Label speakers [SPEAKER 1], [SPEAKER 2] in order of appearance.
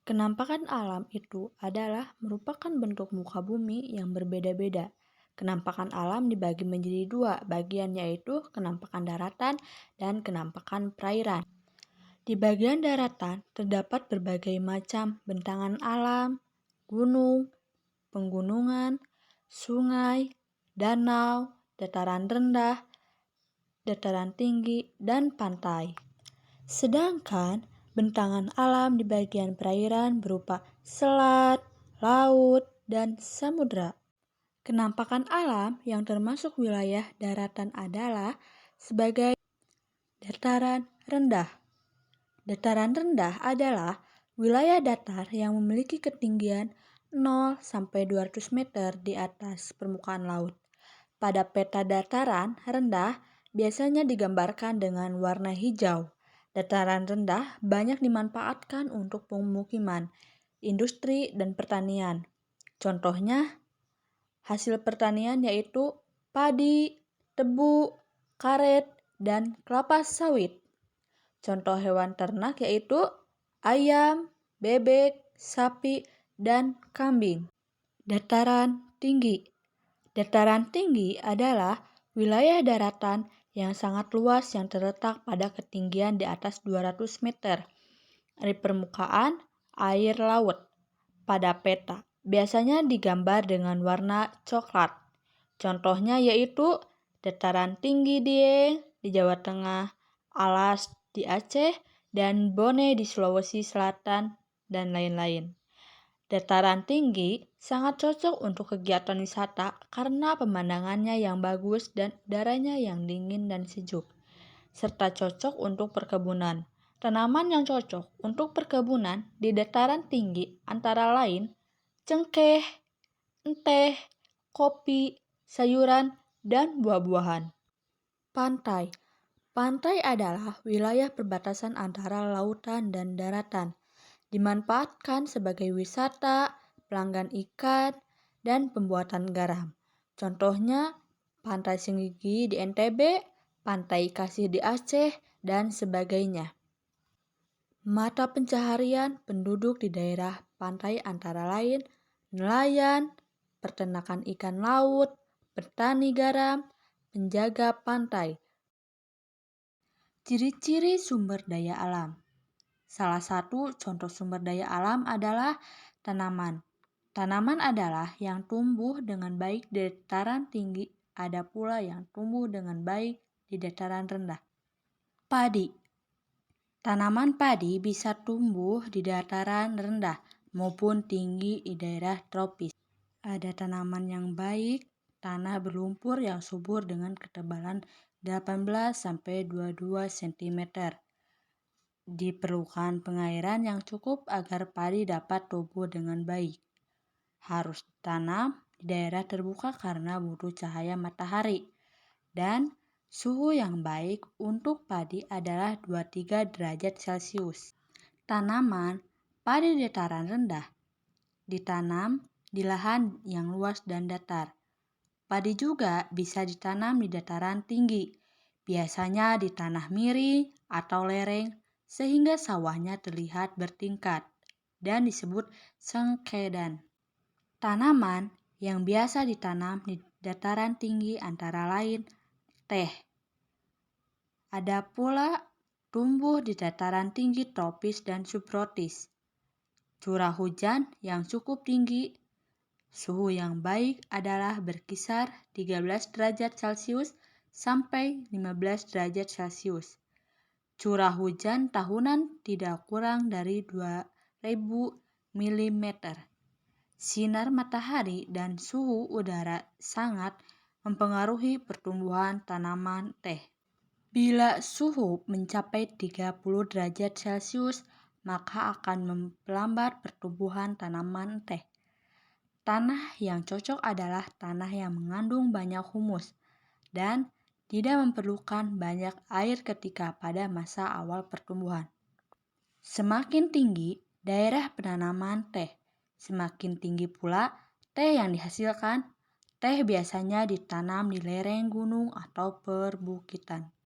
[SPEAKER 1] Kenampakan alam itu adalah merupakan bentuk muka bumi yang berbeda-beda. Kenampakan alam dibagi menjadi dua bagian, yaitu kenampakan daratan dan kenampakan perairan. Di bagian daratan terdapat berbagai macam bentangan alam, gunung, penggunungan, sungai, danau, dataran rendah, dataran tinggi, dan pantai. Sedangkan bentangan alam di bagian perairan berupa selat, laut, dan samudra. Kenampakan alam yang termasuk wilayah daratan adalah sebagai dataran rendah. Dataran rendah adalah wilayah datar yang memiliki ketinggian 0 sampai 200 meter di atas permukaan laut. Pada peta dataran rendah biasanya digambarkan dengan warna hijau. Dataran rendah banyak dimanfaatkan untuk pemukiman, industri, dan pertanian. Contohnya, hasil pertanian yaitu padi, tebu, karet, dan kelapa sawit. Contoh hewan ternak yaitu ayam, bebek, sapi, dan kambing. Dataran tinggi. Dataran tinggi adalah wilayah daratan yang sangat luas yang terletak pada ketinggian di atas 200 meter dari permukaan air laut. Pada peta, biasanya digambar dengan warna coklat. Contohnya yaitu dataran tinggi Dieng di Jawa Tengah, Alas di Aceh, dan Bone di Sulawesi Selatan, dan lain-lain. Dataran tinggi sangat cocok untuk kegiatan wisata karena pemandangannya yang bagus dan udaranya yang dingin dan sejuk, serta cocok untuk perkebunan. Tanaman yang cocok untuk perkebunan di dataran tinggi antara lain cengkeh, enteh, kopi, sayuran, dan buah-buahan. Pantai. Pantai adalah wilayah perbatasan antara lautan dan daratan. Dimanfaatkan sebagai wisata, pelanggan ikan, dan pembuatan garam. Contohnya, Pantai Senggigi di NTB, Pantai Kasih di Aceh, dan sebagainya. Mata pencaharian penduduk di daerah pantai antara lain nelayan, peternakan ikan laut, petani garam, penjaga pantai. Ciri-ciri sumber daya alam. Salah satu contoh sumber daya alam adalah tanaman. Tanaman adalah yang tumbuh dengan baik di dataran tinggi, ada pula yang tumbuh dengan baik di dataran rendah. Padi. Tanaman padi bisa tumbuh di dataran rendah maupun tinggi di daerah tropis. Ada tanaman yang baik, tanah berlumpur yang subur dengan ketebalan 18-22 cm. Diperlukan pengairan yang cukup agar padi dapat tumbuh dengan baik. Harus ditanam di daerah terbuka karena butuh cahaya matahari. Dan suhu yang baik untuk padi adalah 23 derajat Celcius. Tanaman padi dataran rendah ditanam di lahan yang luas dan datar. Padi juga bisa ditanam di dataran tinggi, biasanya di tanah miring atau lereng, sehingga sawahnya terlihat bertingkat dan disebut sengkedan. Tanaman yang biasa ditanam di dataran tinggi antara lain teh. Ada pula tumbuh di dataran tinggi tropis dan subtropis. Curah hujan yang cukup tinggi. Suhu yang baik adalah berkisar 13 derajat Celcius sampai 15 derajat Celcius. Curah hujan tahunan tidak kurang dari 2000 mm. Sinar matahari dan suhu udara sangat mempengaruhi pertumbuhan tanaman teh. Bila suhu mencapai 30 derajat Celcius, maka akan memperlambat pertumbuhan tanaman teh. Tanah yang cocok adalah tanah yang mengandung banyak humus dan tidak memerlukan banyak air ketika pada masa awal pertumbuhan. Semakin tinggi daerah penanaman teh, semakin tinggi pula teh yang dihasilkan. Teh biasanya ditanam di lereng gunung atau perbukitan.